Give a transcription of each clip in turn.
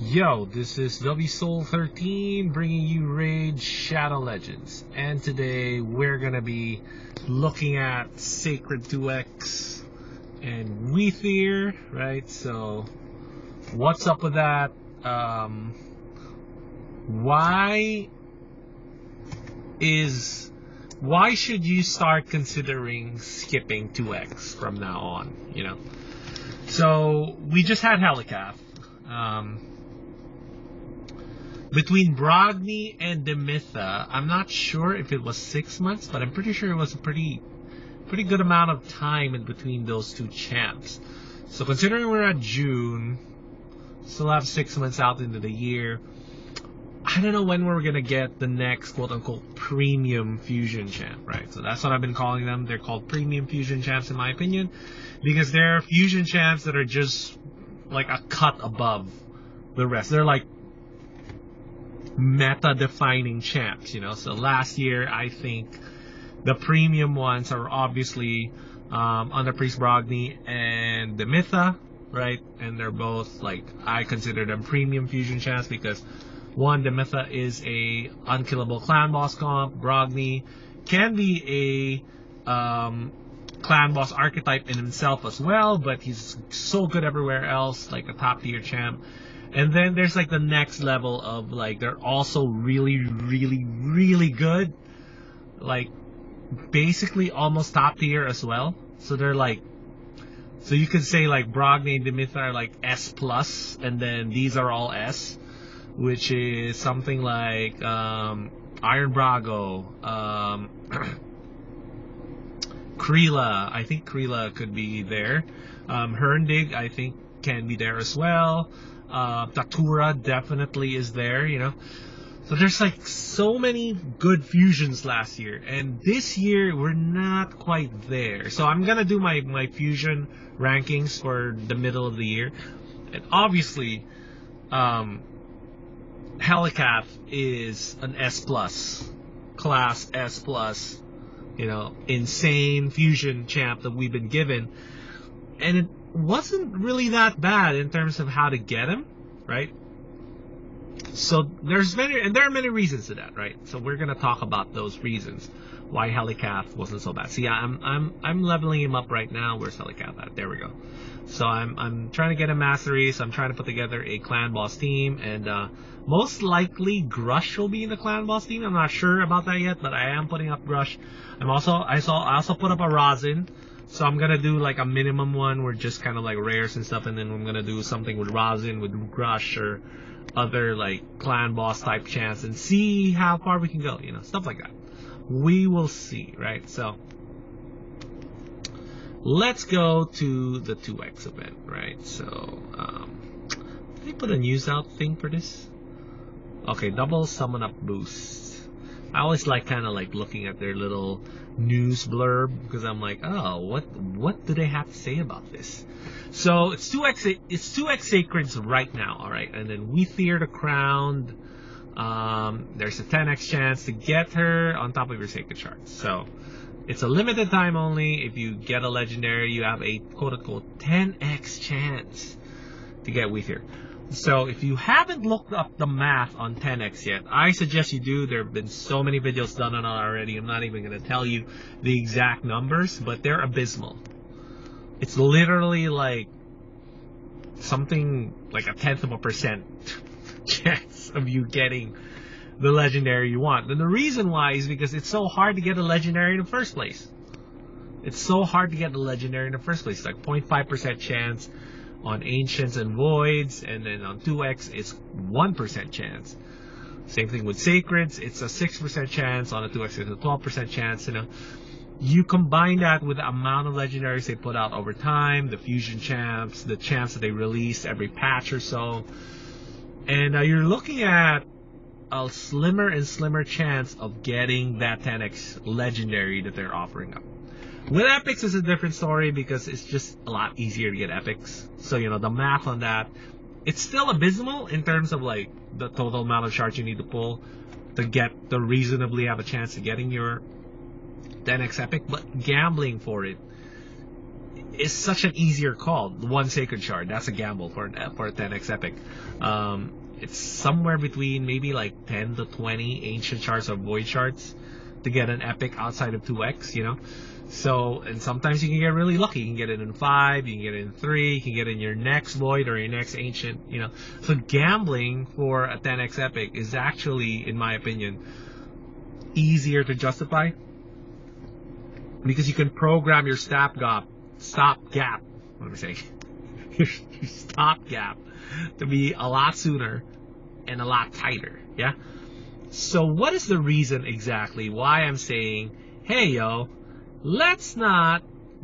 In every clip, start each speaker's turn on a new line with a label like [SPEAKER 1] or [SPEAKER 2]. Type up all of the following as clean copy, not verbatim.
[SPEAKER 1] Yo, this is WSoul13 bringing you Raid Shadow Legends, and today we're gonna be looking at Sacred 2X and Weethier, right? So, what's up with that? Why should you start considering skipping 2X from now on? You know, so we just had Helicath. Between Brogni and Demitha, I'm not sure if it was 6 months, but I'm pretty sure it was a pretty good amount of time in between those two champs. So considering we're at June, still have 6 months out into the year, I don't know when we're gonna get the next quote-unquote premium fusion champ, right? So that's what I've been calling them. They're called premium fusion champs in my opinion, because they're fusion champs that are just like a cut above the rest. They're like meta-defining champs, you know. So last year, I think the premium ones are obviously Under Priest Brogni and Demitha, right? And they're both, like, I consider them premium fusion champs because one, Demitha is a unkillable clan boss comp. Brogni can be a clan boss archetype in himself as well, but he's so good everywhere else, like a top tier champ. And then there's like the next level of, like, they're also really good, like basically almost top tier as well. So they're like, so you could say like Brogni and Demitha are like S plus, and then these are all S, which is something like Iron Brago, Kreela. I think Kreela could be there. Herndig, I think, can be there as well. Tatura definitely is there, you know. So there's like so many good fusions last year, and this year we're not quite there. So I'm gonna do my fusion rankings for the middle of the year, and obviously Helicath is an S plus class, S plus, you know, insane fusion champ that we've been given, and it wasn't really that bad in terms of how to get him, right? So there are many reasons to that, right? So we're gonna talk about those reasons why Helicath wasn't so bad. See, I'm leveling him up right now. Where's Helicath at? There we go. So I'm trying to get a mastery. So I'm trying to put together a clan boss team, and most likely Grush will be in the clan boss team. I'm not sure about that yet, but I am putting up Grush. I also put up a Rosin. So I'm gonna do like a minimum one where just kind of like rares and stuff, and then I'm gonna do something with Rosin, with Grush, or other like clan boss type chance, and see how far we can go, you know, stuff like that. We will see, right? So let's go to the 2X event, right? So did they put a news out thing for this? Okay, double summon up boost. I always like kind of like looking at their little news blurb, because I'm like, oh, what do they have to say about this? So it's 2X Sacreds right now, all right, and then Weethier the Crowned. There's a 10x chance to get her on top of your Sacred Shards. So it's a limited time only. If you get a legendary, you have a quote-unquote 10x chance to get Weethier. So if you haven't looked up the math on 10x yet, I suggest you do. There have been so many videos done on it already. I'm not even going to tell you the exact numbers, but they're abysmal. It's literally like something like a 0.1% chance of you getting the legendary you want. And the reason why is because it's so hard to get a legendary in the first place. It's so hard to get the legendary in the first place. It's like 0.5% chance on Ancients and Voids, and then on 2X it's 1% chance. Same thing with Sacreds, it's a 6% chance. On a 2X it's a 12% chance. You know, you combine that with the amount of legendaries they put out over time, the fusion champs, the champs that they release every patch or so, and you're looking at a slimmer and slimmer chance of getting that 10x legendary that they're offering up. With epics is a different story, because it's just a lot easier to get epics. So, you know, the math on that, it's still abysmal in terms of like the total amount of shards you need to pull to reasonably have a chance of getting your 10x epic, but gambling for it is such an easier call. One Sacred Shard, that's a gamble for a 10x Epic. It's somewhere between maybe like 10 to 20 Ancient Shards or Void Shards to get an Epic outside of 2x, you know? So, and sometimes you can get really lucky. You can get it in 5, you can get it in 3, you can get it in your next Void or your next Ancient, you know? So gambling for a 10x Epic is actually, in my opinion, easier to justify because you can program your stopgap, what am I saying? your stopgap to be a lot sooner and a lot tighter, yeah? So what is the reason exactly why I'm saying, hey yo, let's not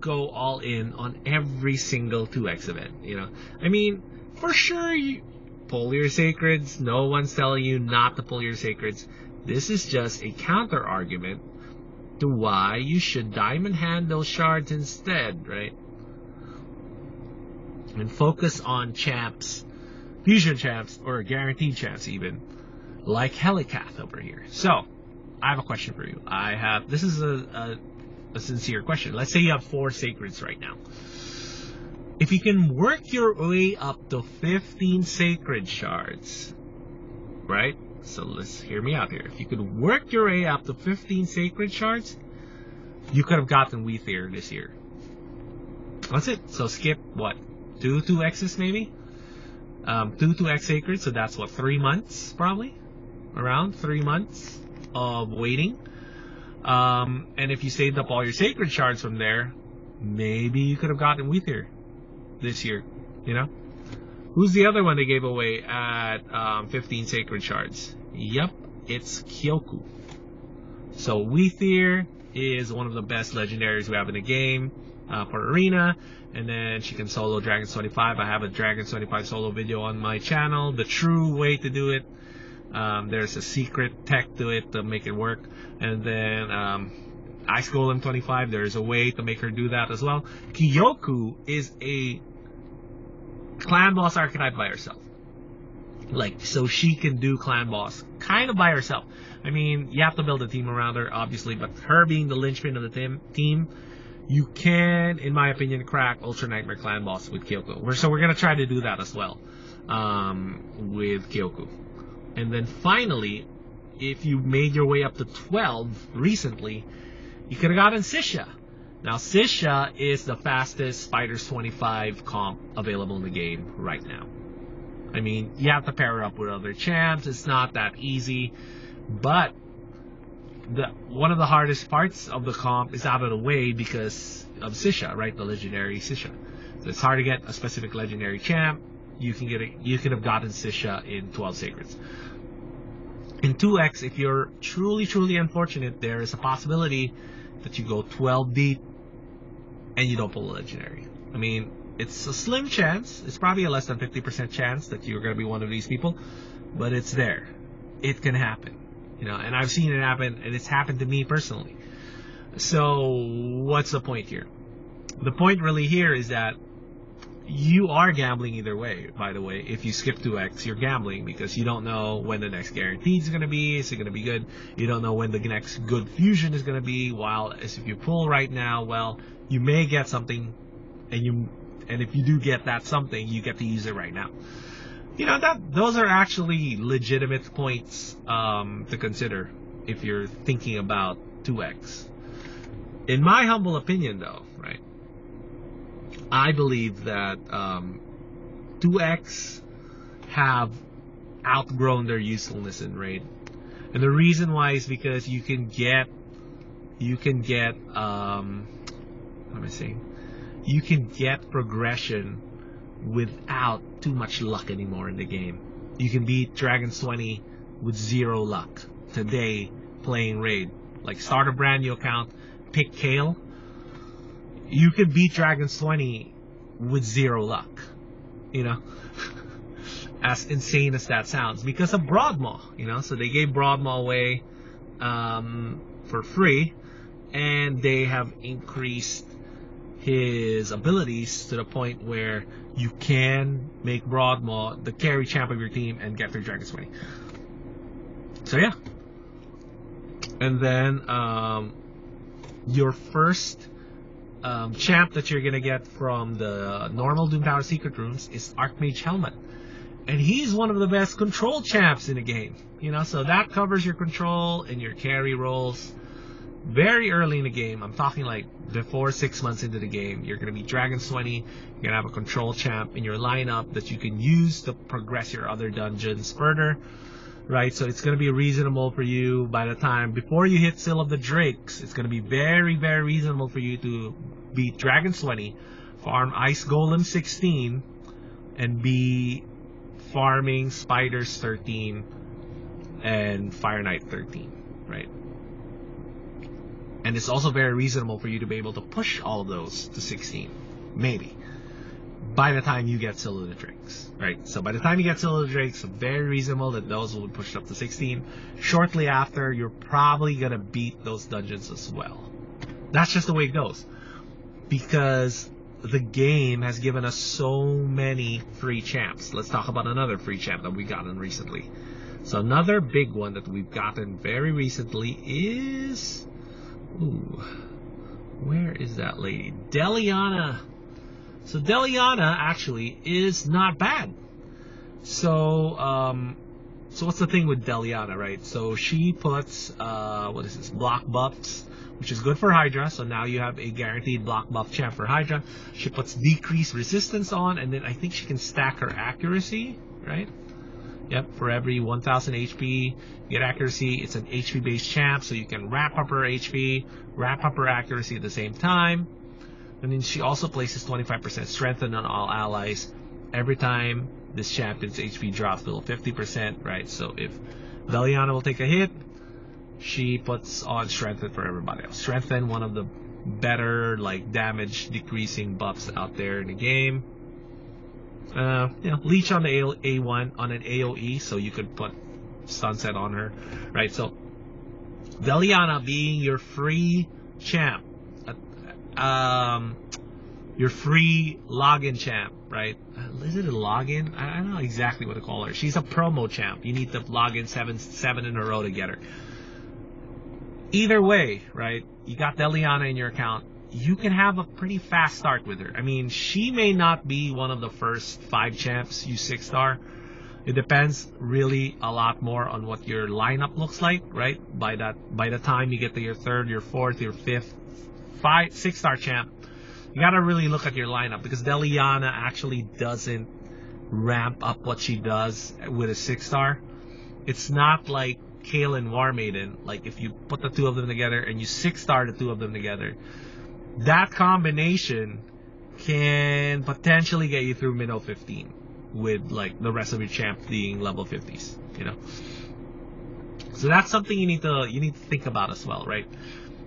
[SPEAKER 1] go all in on every single 2x event, you know? I mean, for sure, you pull your sacreds. No one's telling you not to pull your sacreds. This is just a counter argument to why you should diamond hand those shards instead, right? And focus on champs, fusion champs, or guaranteed champs even, like Helicath over here. So, I have a question for you. This is a sincere question. Let's say you have 4 sacreds right now. If you can work your way up to 15 sacred shards, right? So let's hear me out here. If you could work your way up to 15 sacred shards, you could have gotten Weethier this year. That's it. So skip what? 2x's maybe? 2x sacred, so that's what, 3 months probably? Around 3 months of waiting. And if you saved up all your sacred shards from there, maybe you could have gotten Weethier this year, you know? Who's the other one they gave away at 15 sacred shards? Yep, it's Kyoku. So Weethier is one of the best legendaries we have in the game for Arena. And then she can solo Dragon's 25. I have a Dragon's 25 solo video on my channel. The true way to do it. There's a secret tech to it to make it work. And then Ice Golem 25, there's a way to make her do that as well. Kyoku is a clan boss archetype by herself. Like, so she can do clan boss kind of by herself. I mean, you have to build a team around her, obviously, but her being the linchpin of the team, you can, in my opinion, crack Ultra Nightmare clan boss with Kyoku. So we're going to try to do that as well with Kyoku. And then finally, if you made your way up to 12 recently, you could have gotten Sisha. Now, Sisha is the fastest Fighters 25 comp available in the game right now. I mean, you have to pair her up with other champs. It's not that easy. But one of the hardest parts of the comp is out of the way because of Sisha, right? The legendary Sisha. So it's hard to get a specific legendary champ. You can have gotten Sisha in 12 Sacreds. In 2x, if you're truly unfortunate, there is a possibility that you go 12 deep and you don't pull a legendary. I mean, it's a slim chance. It's probably a less than 50% chance that you're going to be one of these people, but it's there. It can happen, you know, and I've seen it happen, and it's happened to me personally. So what's the point here? The point really here is that you are gambling either way, by the way. If you skip 2x, you're gambling because you don't know when the next guaranteed is going to be. Is it going to be good? You don't know when the next good fusion is going to be. While as if you pull right now, well, you may get something, and if you do get that something, you get to use it right now. You know, those are actually legitimate points to consider if you're thinking about 2x. In my humble opinion, though, right, I believe that 2x have outgrown their usefulness in raid, and the reason why is because you can get what am I saying? You can get progression without too much luck anymore in the game. You can beat Dragon's 20 with 0 luck today playing raid. Like, start a brand new account, pick Kale. You can beat Dragon's 20 with 0 luck, you know, as insane as that sounds, because of Broadmaw, you know. So they gave Broadmaw away for free, and they have increased his abilities to the point where you can make Broadmaw the carry champ of your team and get through Dragon's 20. So yeah, and then your first champ that you're gonna get from the normal Doom Tower Secret Rooms is Archmage Helmet. And he's one of the best control champs in the game. You know, so that covers your control and your carry rolls very early in the game. I'm talking like before 6 months into the game. You're going to be Dragon Sweaty. You're going to have a control champ in your lineup that you can use to progress your other dungeons further. Right, so it's going to be reasonable for you by the time, before you hit Seal of the Drakes, it's going to be very, very reasonable for you to beat Dragon Sweaty, farm Ice Golem 16, and be farming Spiders 13 and Fire Knight 13, right? And it's also very reasonable for you to be able to push all of those to 16, maybe, by the time you get Seal of the Drakes, right? So by the time you get Seal of the Drakes, it's very reasonable that those will be pushed up to 16. Shortly after, you're probably going to beat those dungeons as well. That's just the way it goes. Because the game has given us so many free champs. Let's talk about another free champ that we've gotten recently. So another big one that we've gotten very recently is... Ooh, where is that lady? Deliana. So Deliana actually is not bad. So what's the thing with Deliana, right? So she puts, what is this? Block buffs, which is good for Hydra. So now you have a guaranteed block buff champ for Hydra. She puts decreased resistance on, and then I think she can stack her accuracy, right? Yep, for every 1000 HP, you get accuracy. It's an HP based champ, so you can wrap up her HP, wrap up her accuracy at the same time. And then she also places 25% strengthen on all allies every time this champion's HP drops below 50%, right? So if Deliana will take a hit, she puts on strengthen for everybody else. Strengthen, one of the better like damage decreasing buffs out there in the game. Leech on the A1 on an AoE, so you could put Sunset on her, right? So Deliana being your free champ, your free login champ, right? Is it a login? I don't know exactly what to call her. She's a promo champ. You need to log in seven in a row to get her. Either way, right? You got Deliana in your account. You can have a pretty fast start with her. I mean, she may not be one of the first 5 champs you 6-star. It depends really a lot more on what your lineup looks like, right? By the time you get to your 3rd, your 4th, your 5th, 6-star champ, you gotta really look at your lineup, because Deliana actually doesn't ramp up what she does with a 6-star. It's not like Kayle and War Maiden. Like if you put the two of them together and you 6-star the two of them together, that combination can potentially get you through Minnow 15 with like the rest of your champ being level 50s, you know. So that's something you need to think about as well, right?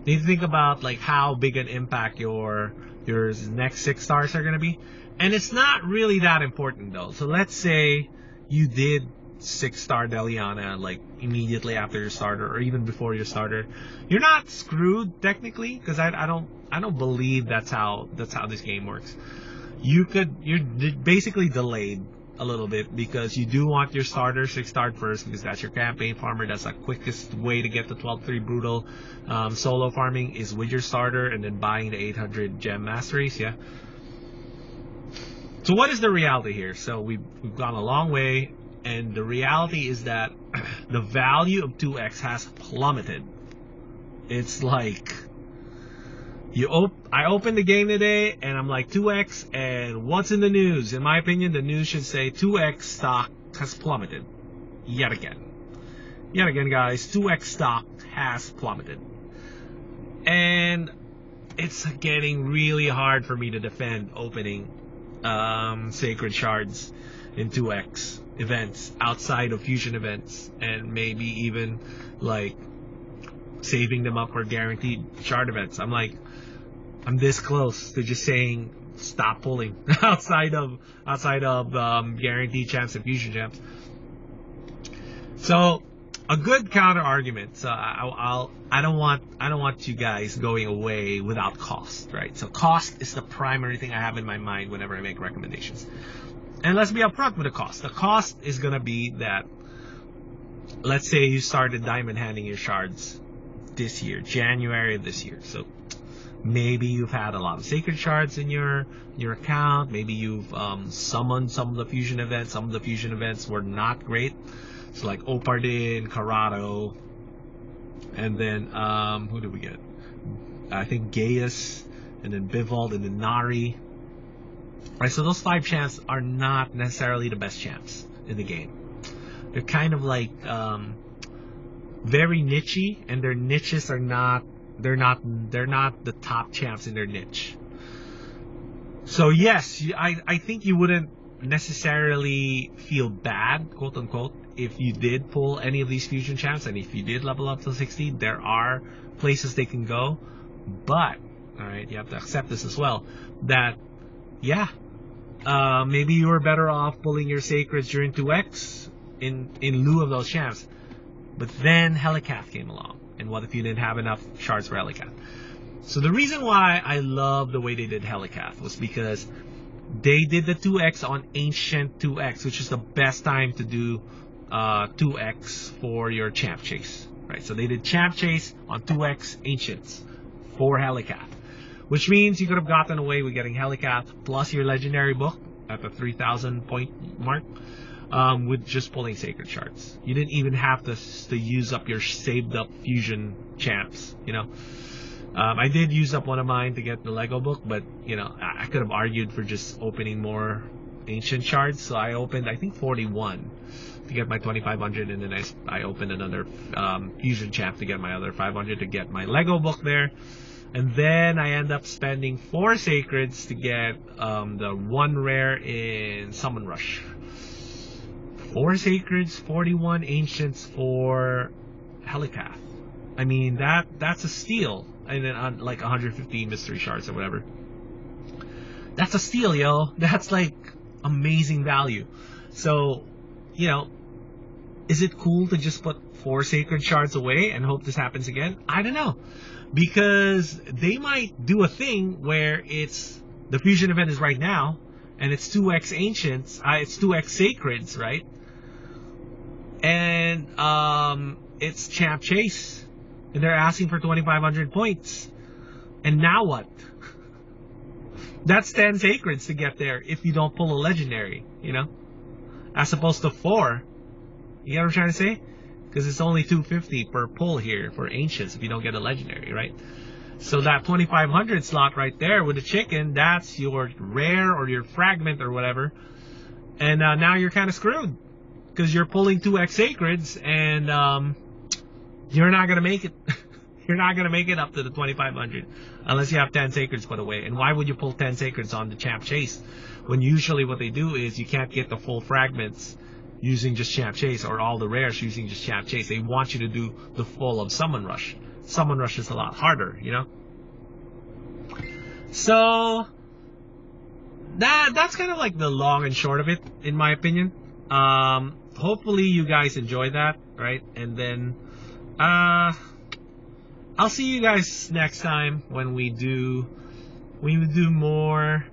[SPEAKER 1] You need to think about like how big an impact your next 6-stars are going to be. And it's not really that important though. So let's say you did 6-star Deliana like immediately after your starter or even before your starter. You're not screwed technically, because I don't believe that's how this game works. You're basically delayed a little bit, because you do want your starter 6-starred first, because that's your campaign farmer. That's the quickest way to get the 12-3 brutal solo farming is with your starter and then buying the 800 gem masteries. Yeah. So what is the reality here? So we've gone a long way, and the reality is that the value of 2x has plummeted. It's like I opened the game today and I'm like 2x, and what's in the news? In my opinion, the news should say 2x stock has plummeted. Yet again, guys, 2x stock has plummeted. And it's getting really hard for me to defend opening Sacred Shards in 2x events outside of fusion events, and maybe even like saving them up for guaranteed shard events. I'm this close to just saying stop pulling outside of guaranteed champs and fusion champs. So a good counter argument. So I don't want you guys going away without cost, right? So cost is the primary thing I have in my mind whenever I make recommendations. And let's be upfront with the cost. The cost is gonna be that, let's say you started diamond handing your shards this year, January of this year. So Maybe you've had a lot of sacred shards in your account. Maybe you've summoned some of the fusion events. Some of the fusion events were not great. So like Opardin, Corrado, and then who did we get? I think Gaius, and then Bivald, and then Nari. Right, so those 5 champs are not necessarily the best champs in the game. They're kind of like very nichey, and their niches are not. They're not the top champs in their niche. So yes, I think you wouldn't necessarily feel bad, quote unquote, if you did pull any of these fusion champs, and if you did level up to 60, there are places they can go. But all right, you have to accept this as well. That yeah, maybe you were better off pulling your sacreds during 2x in lieu of those champs. But then Helicath came along. And what if you didn't have enough shards for Helicath? So the reason why I love the way they did Helicath was because they did the 2x on Ancient 2x, which is the best time to do 2x for your Champ Chase. Right? So they did Champ Chase on 2x Ancients for Helicath. Which means you could have gotten away with getting Helicath plus your Legendary book at the 3,000 point mark. With just pulling sacred shards. You didn't even have to use up your saved up fusion champs, you know. I did use up one of mine to get the Lego book, but you know, I could have argued for just opening more ancient shards. So I opened, I think, 41 to get my 2,500, and then I opened another fusion champ to get my other 500 to get my Lego book there. And then I end up spending 4 sacreds to get the 1 rare in Summon Rush. 4 sacreds, 41 ancients for Helicath. I mean, that's a steal. And then on like 150 mystery shards or whatever. That's a steal, yo. That's like amazing value. So, you know, is it cool to just put 4 sacred shards away and hope this happens again? I don't know. Because they might do a thing where it's the fusion event is right now, and it's 2x ancients, it's 2x sacreds, right? And it's Champ Chase, and they're asking for 2,500 points. And now what? That's 10 sacreds to get there if you don't pull a legendary, you know, as opposed to 4. You get what I'm trying to say? Because it's only 250 per pull here for ancients if you don't get a legendary, right? So that 2,500 slot right there with the chicken, that's your rare or your fragment or whatever. And now you're kind of screwed. Because you're pulling 2x sacreds, and you're not gonna make it. You're not gonna make it up to the 2,500 unless you have 10 sacreds put away. And why would you pull 10 sacreds on the Champ Chase when usually what they do is you can't get the full fragments using just Champ Chase, or all the rares using just Champ Chase? They want you to do the full of Summon Rush. Summon Rush is a lot harder, you know. So that's kind of like the long and short of it, in my opinion. Hopefully you guys enjoyed that, right? And then I'll see you guys next time when we do more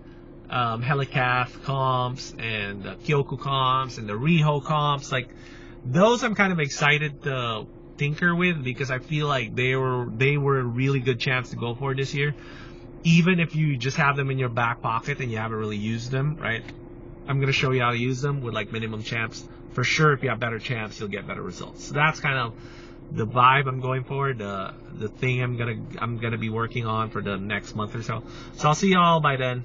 [SPEAKER 1] Helicath comps and Kyoku comps and the Riho comps. Like those, I'm kind of excited to tinker with because I feel like they were a really good chance to go for this year. Even if you just have them in your back pocket and you haven't really used them, right? I'm gonna show you how to use them with like minimum champs. For sure, if you have better champs, you'll get better results. So that's kind of the vibe I'm going for, the thing I'm gonna be working on for the next month or so. So I'll see y'all by then.